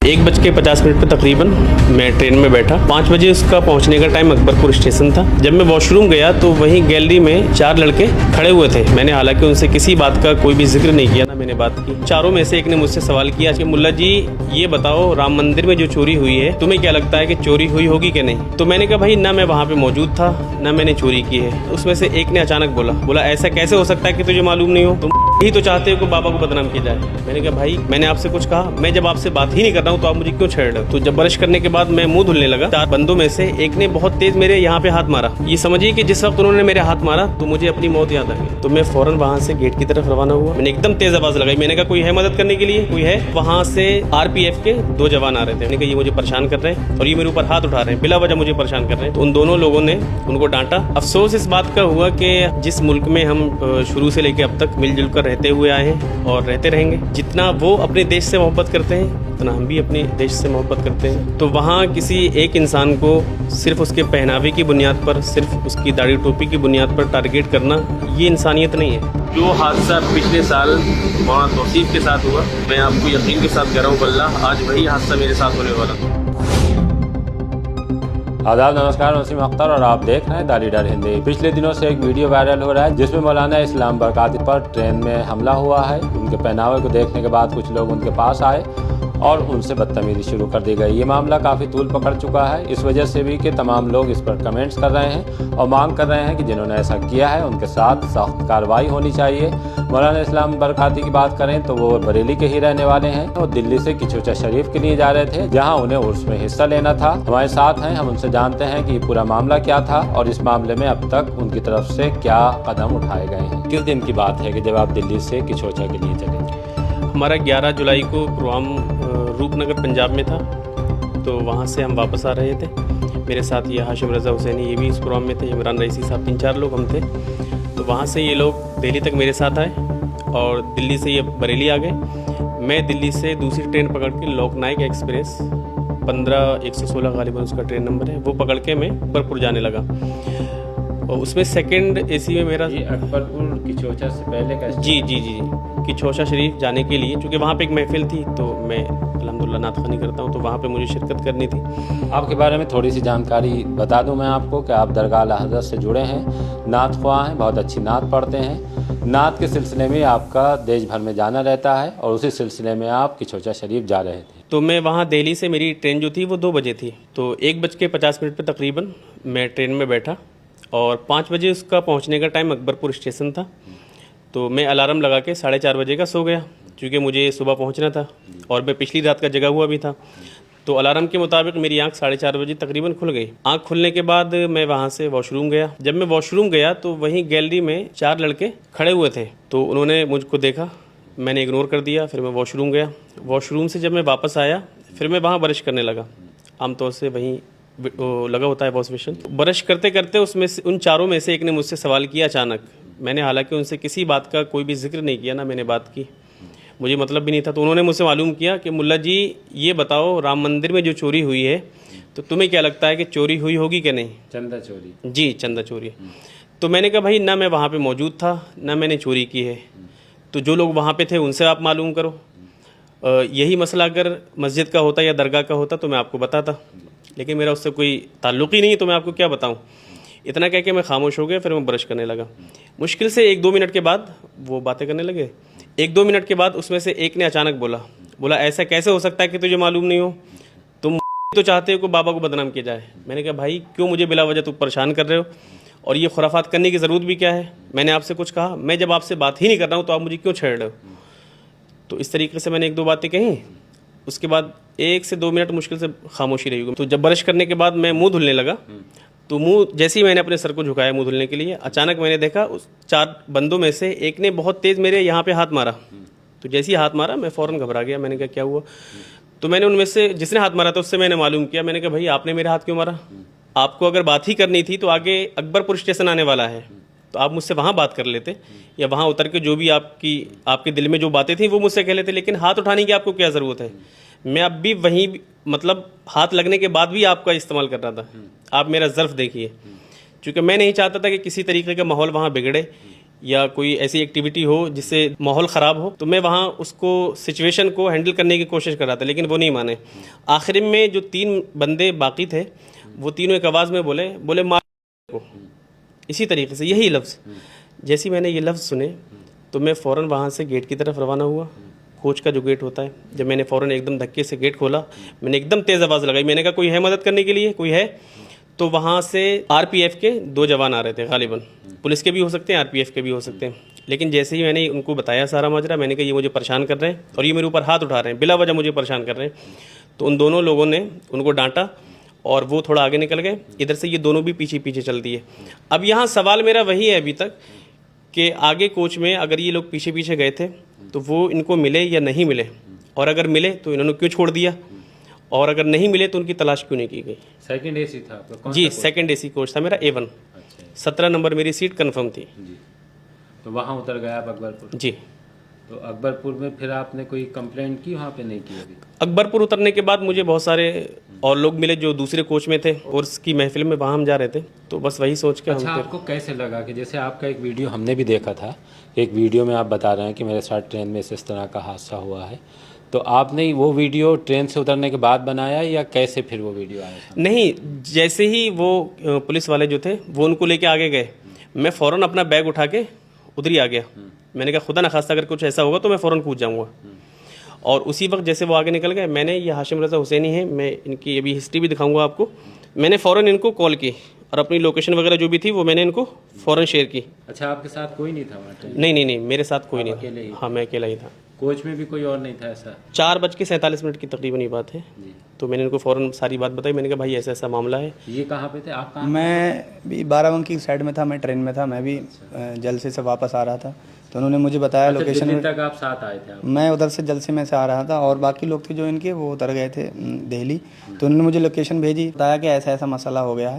1:50 पे तकरीबन मैं ट्रेन में बैठा। 5 बजे उसका पहुंचने का टाइम अकबरपुर स्टेशन था। जब मैं वॉशरूम गया तो वहीं गैलरी में 4 लड़के खड़े हुए थे। मैंने हालांकि उनसे किसी बात का कोई भी जिक्र नहीं किया, ना मैंने बात की। चारों में से एक ने मुझसे सवाल किया कि मुल्ला जी ये बताओ, राम मंदिर में जो चोरी हुई है तुम्हें क्या लगता है कि चोरी हुई होगी कि नहीं? तो मैंने कहा भाई ना मैं वहाँ पे मौजूद था, ना मैंने चोरी की है। उसमें से एक ने अचानक बोला ऐसा कैसे हो सकता है कि तुझे मालूम नहीं हो? तुम ही तो चाहते हो कि बाबा को बदनाम किया जाए। मैंने कहा भाई मैंने आपसे कुछ कहा? मैं जब आपसे बात ही नहीं कर रहा हूँ तो आप मुझे क्यों छेड़ रहे हो? तो जब ब्रश करने के बाद मैं मुंह धुलने लगा, 4 बंदों में से एक ने बहुत तेज मेरे यहाँ पे हाथ मारा। ये समझिए कि जिस वक्त उन्होंने मेरे हाथ मारा तो मुझे अपनी मौत याद आ गई। तो मैं फौरन वहाँ से गेट की तरफ रवाना हुआ। मैंने एकदम तेज आवाज लगाई। मैंने कहा कोई है मदद करने के लिए? कोई है? वहाँ से RPF के 2 जवान आ रहे थे। मैंने कहा ये मुझे परेशान कर रहे हैं और ये मेरे ऊपर हाथ उठा रहे हैं, बिला वजह मुझे परेशान कर रहे हैं। तो उन दोनों लोगों ने उनको डांटा। अफसोस इस बात का हुआ कि जिस मुल्क में हम शुरू से लेकर अब तक मिलजुल कर रहते हुए आए हैं और रहते रहेंगे, जितना वो अपने देश से मोहब्बत करते हैं उतना हम भी अपने देश से मोहब्बत करते हैं। तो वहाँ किसी एक इंसान को सिर्फ उसके पहनावे की बुनियाद पर, सिर्फ उसकी दाढ़ी टोपी की बुनियाद पर टारगेट करना, ये इंसानियत नहीं है। जो हादसा पिछले साल मौलाना तौसीफ के साथ हुआ, मैं आपको यकीन के साथ कह रहा हूँ वल्लाह आज वही हादसा मेरे साथ होने वाला। आदाब, नमस्कार, वसीम अख्तर और आप देख रहे हैं दाढ़ी डर हिंदी। पिछले दिनों से एक वीडियो वायरल हो रहा है जिसमें मौलाना इस्लाम बरकाती पर ट्रेन में हमला हुआ है। उनके पहनावे को देखने के बाद कुछ लोग उनके पास आए और उनसे बदतमीजी शुरू कर दी गई। ये मामला काफ़ी तूल पकड़ चुका है। इस वजह से भी कि तमाम लोग इस पर कमेंट्स कर रहे हैं और मांग कर रहे हैं कि जिन्होंने ऐसा किया है उनके साथ सख्त कार्रवाई होनी चाहिए। मौलाना इस्लाम बरकाती की बात करें तो वो बरेली के ही रहने वाले हैं और दिल्ली से किचौचा शरीफ के लिए जा रहे थे, जहाँ उन्हें उर्स में हिस्सा लेना था। हमारे साथ हैं, हम उनसे जानते हैं कि ये पूरा मामला क्या था और इस मामले में अब तक उनकी तरफ से क्या कदम उठाए गए हैं। किस दिन की बात है कि जब आप दिल्ली से किचौचा के लिए चले? हमारा 11 जुलाई को प्रोग्राम रूपनगर पंजाब में था, तो वहाँ से हम वापस आ रहे थे। मेरे साथ ये हाशिम रज़ा हुसैनी, ये भी इस प्रोग्राम में थे, इमरान रईसी साहब, 3-4 लोग हम थे। तो वहाँ से ये लोग दिल्ली तक मेरे साथ आए और दिल्ली से ये बरेली आ गए। मैं दिल्ली से दूसरी ट्रेन पकड़ के लोकनायक एक्सप्रेस 15-116 गालिबन उसका ट्रेन नंबर है, वो पकड़ के मैं अकबरपुर जाने लगा। और उसमें सेकंड AC में मेरा अकबरपुर किचौचा से पहले का? जी किचौचा शरीफ जाने के लिए, क्योंकि वहाँ पे एक महफिल थी तो मैं अल्हम्दुलिल्लाह नातख़वानी करता हूँ, तो वहाँ पे मुझे शिरकत करनी थी। आपके बारे में थोड़ी सी जानकारी बता दूं मैं आपको कि आप दरगाह आला हज़रत से जुड़े हैं, नात ख्वाह हैं, बहुत अच्छी नात पढ़ते हैं। नात के सिलसिले में आपका देश भर में जाना रहता है और उसी सिलसिले में आप किचौचा शरीफ जा रहे थे। तो मैं वहाँ दिल्ली से, मेरी ट्रेन जो थी वो 2 बजे थी, तो 1:50 पे तकरीबन मैं ट्रेन में बैठा और 5 बजे उसका पहुँचने का टाइम अकबरपुर स्टेशन था। तो मैं अलार्म लगा के 4:30 बजे का सो गया, क्योंकि मुझे सुबह पहुंचना था और मैं पिछली रात का जगा हुआ भी था। तो अलार्म के मुताबिक मेरी आंख 4:30 बजे तकरीबन खुल गई। आंख खुलने के बाद मैं वहां से वॉशरूम गया। जब मैं वॉशरूम गया तो वहीं गैलरी में 4 लड़के खड़े हुए थे। तो उन्होंने मुझको देखा, मैंने इग्नोर कर दिया। फिर मैं वॉशरूम गया। वॉशरूम से जब मैं वापस आया फिर मैं वहाँ ब्रश करने लगा। आमतौर से वहीं लगा होता है वॉश बेसिन। ब्रश करते करते उसमें से उन चारों में से एक ने मुझसे सवाल किया अचानक। मैंने हालांकि उनसे किसी बात का कोई भी जिक्र नहीं किया, ना मैंने बात की, मुझे मतलब भी नहीं था। तो उन्होंने मुझसे मालूम किया कि मुल्ला जी ये बताओ, राम मंदिर में जो चोरी हुई है तो तुम्हें क्या लगता है कि चोरी हुई होगी कि नहीं? चंदा चोरी? जी, चंदा चोरी। तो मैंने कहा भाई ना मैं वहाँ पे मौजूद था, ना मैंने चोरी की है। तो जो लोग वहाँ पे थे उनसे आप मालूम करो। यही मसला अगर मस्जिद का होता या दरगाह का होता तो मैं आपको बताता, लेकिन मेरा उससे कोई ताल्लुक़ ही नहीं, तो मैं आपको क्या बताऊँ। इतना कह के मैं खामोश हो गया। फिर मैं ब्रश करने लगा। मुश्किल से 1-2 मिनट के बाद वो बातें करने लगे। 1-2 मिनट के बाद उसमें से एक ने अचानक बोला ऐसा कैसे हो सकता है कि तुझे मालूम नहीं हो? तुम तो चाहते हो कि बाबा को बदनाम किया जाए। मैंने कहा भाई क्यों मुझे बिला वजह तुम परेशान कर रहे हो और ये खुराफात करने की ज़रूरत भी क्या है? मैंने आपसे कुछ कहा? मैं जब आपसे बात ही नहीं कर रहा हूँ तो आप मुझे क्यों छेड़ रहे हो? तो इस तरीके से मैंने 1-2 बातें कही। उसके बाद 1 से 2 मिनट मुश्किल से खामोशी रही। तो जब ब्रश करने के बाद मैं मुँह धुलने लगा तो मुंह जैसे ही मैंने अपने सर को झुकाया मुंह धुलने के लिए, अचानक मैंने देखा उस 4 बंदों में से एक ने बहुत तेज़ मेरे यहाँ पे हाथ मारा। तो जैसे ही हाथ मारा मैं फ़ौरन घबरा गया। मैंने कहा क्या हुआ? तो मैंने उनमें से जिसने हाथ मारा था उससे मैंने मालूम किया। मैंने कहा भाई आपने मेरे हाथ क्यों मारा? आपको अगर बात ही करनी थी तो आगे अकबरपुर स्टेशन आने वाला है, तो आप मुझसे वहाँ बात कर लेते या वहाँ उतर के जो भी आपके दिल में जो बातें थी वो मुझसे कह लेते, लेकिन हाथ उठाने की आपको क्या ज़रूरत है? मैं अब भी वहीं, मतलब हाथ लगने के बाद भी आपका इस्तेमाल कर रहा था। आप मेरा ज़र्फ़ देखिए, क्योंकि मैं नहीं चाहता था कि किसी तरीके का माहौल वहाँ बिगड़े या कोई ऐसी एक्टिविटी हो जिससे माहौल ख़राब हो, तो मैं वहाँ उसको सिचुएशन को हैंडल करने की कोशिश कर रहा था, लेकिन वो नहीं माने। आखिर में जो 3 बंदे बाकी थे वो तीनों एक आवाज़ में बोले मार को, इसी तरीके से यही लफ्ज़। जैसे ही मैंने ये लफ्ज़ सुने तो मैं फ़ौरन वहाँ से गेट की तरफ रवाना हुआ, कोच का जो गेट होता है। जब मैंने फ़ौरन एकदम धक्के से गेट खोला, मैंने एकदम तेज़ आवाज़ लगाई, मैंने कहा कोई है मदद करने के लिए, कोई है? तो वहाँ से आरपीएफ के 2 जवान आ रहे थे, गालिबन पुलिस के भी हो सकते हैं, आरपीएफ के भी हो सकते हैं। लेकिन जैसे ही मैंने उनको बताया सारा माजरा, मैंने कहा ये मुझे परेशान कर रहे हैं और ये मेरे ऊपर हाथ उठा रहे हैं, बिला वजह मुझे परेशान कर रहे हैं, तो उन दोनों लोगों ने उनको डांटा और वो थोड़ा आगे निकल गए। इधर से ये दोनों भी पीछे पीछे चल दिए। अब यहाँ सवाल मेरा वही है अभी तक कि आगे कोच में अगर ये लोग पीछे पीछे गए थे तो वो इनको मिले या नहीं मिले, और अगर मिले तो इन्होंने क्यों छोड़ दिया, और अगर नहीं मिले तो उनकी तलाश क्यों नहीं की गई। सेकंड एसी था आपका? कौन जी, सा सेकंड एसी कोच था मेरा A1। अच्छा 17 नंबर मेरी सीट कंफर्म थी। जी। तो वहाँ उतर गया आप अकबरपुर? जी। तो अकबरपुर में फिर आपने कोई कंप्लेंट की वहाँ पे? नहीं की अभी? अकबरपुर उतरने के बाद मुझे बहुत सारे और लोग मिले जो दूसरे कोच में थे और उसकी महफिल में, वहाँ हम जा रहे थे, तो बस वही सोच के अच्छा, हम आपको कैसे लगा कि जैसे आपका एक वीडियो हमने भी देखा था, एक वीडियो में आप बता रहे हैं कि मेरे साथ ट्रेन में इस तरह का हादसा हुआ है, तो आपने वो वीडियो ट्रेन से उतरने के बाद बनाया या कैसे फिर वो वीडियो आया था? नहीं, जैसे ही वो पुलिस वाले जो थे वो उनको लेके आगे गए, मैं फ़ौरन अपना बैग उठा के उधर ही आ गया। मैंने कहा खुदा न खास्ता अगर कुछ ऐसा होगा तो मैं फ़ौरन कूद जाऊँगा। और उसी वक्त जैसे वो आगे निकल गए, मैंने, ये हाशिम रज़ा हुसैनी है, मैं इनकी अभी हिस्ट्री भी दिखाऊंगा आपको, मैंने फ़ौरन इनको कॉल की और अपनी लोकेशन वगैरह जो भी थी वो मैंने इनको फ़ौरन शेयर की। अच्छा, आपके साथ कोई नहीं था वहाँ ट्रेन? नहीं, मेरे साथ कोई नहीं अकेले ही? था। हाँ, मैं अकेला ही था। कोच में भी कोई और नहीं था ऐसा? 4:47 की तकरीबन ये बात है। जी। तो मैंने इनको फ़ौरन सारी बात बताई, मैंने कहा भाई ऐसा ऐसा मामला है। ये कहाँ पे थे आप? कहाँ? मैं भी बाराबंकी की साइड में था, मैं ट्रेन में था, मैं भी जलसे से वापस आ रहा था, तो उन्होंने मुझे बताया लोकेशन दिल्ली में। तक आप साथ आए थे? मैं उधर से जलसे में से आ रहा था और बाकी लोग थे जो इनके, वो उतर गए थे दिल्ली, तो उन्होंने मुझे लोकेशन भेजी, बताया कि ऐसा ऐसा मसला हो गया है।